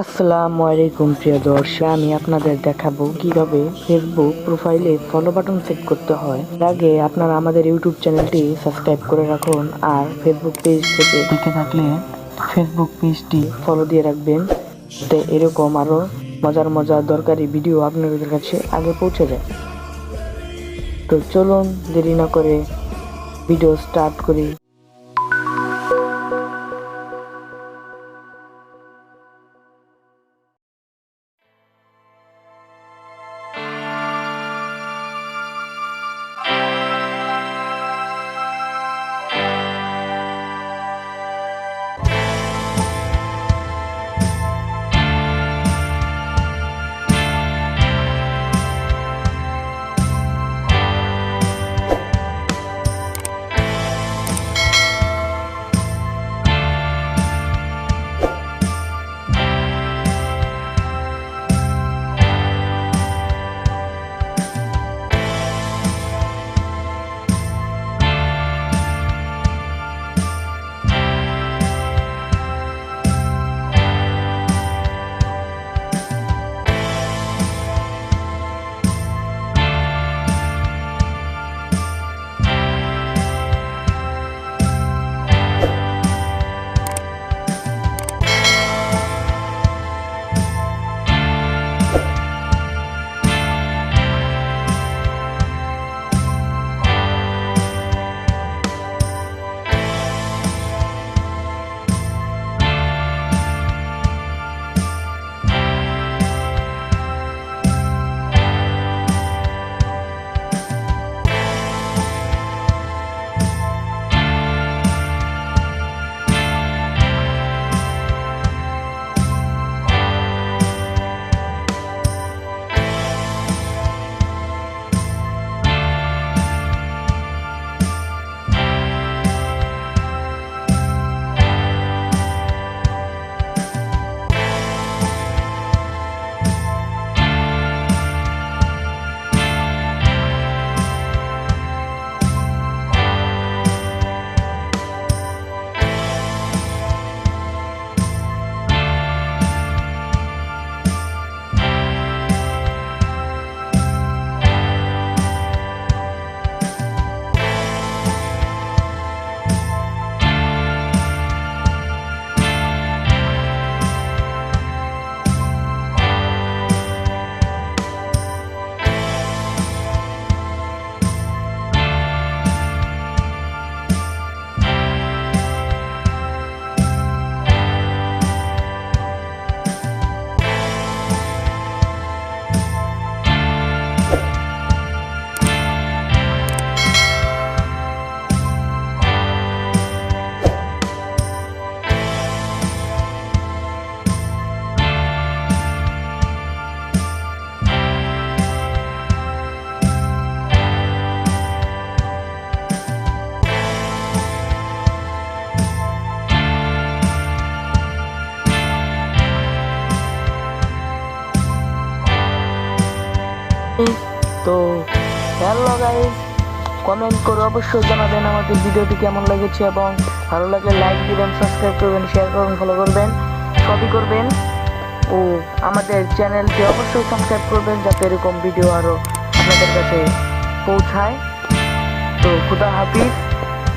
আসসালামু আলাইকুম প্রিয় দর্শক, আমি আপনাদের দেখাবো কিভাবে ফেসবুক প্রোফাইলে ফলো বাটন সেট করতে হয়। এর আগে আপনারা আমাদের ইউটিউব চ্যানেলটি সাবস্ক্রাইব করে রাখুন আর ফেসবুক পেজ থেকে দেখে থাকলে ফেসবুক পেজটি ফলো দিয়ে রাখবেন, যাতে এরকম আরো মজার দরকারি ভিডিও আপনাদের কাছে আগে পৌঁছে যায়। তো চলুন দেরি না করে ভিডিও স্টার্ট করি। তো হ্যালো গাইস, কমেন্ট করে অবশ্যই জানাবেন আমাদের ভিডিওটি কেমন লেগেছে, এবং ভালো লাগলে লাইক দিবেন, সাবস্ক্রাইব করবেন, শেয়ার করবেন, ফলো করবেন, সবই করবেন। ও আমাদের চ্যানেলটি অবশ্যই সাবস্ক্রাইব করবেন, যাতে এরকম ভিডিও আরও আপনাদের কাছে পৌঁছায়। তো খুদা হাফিজ।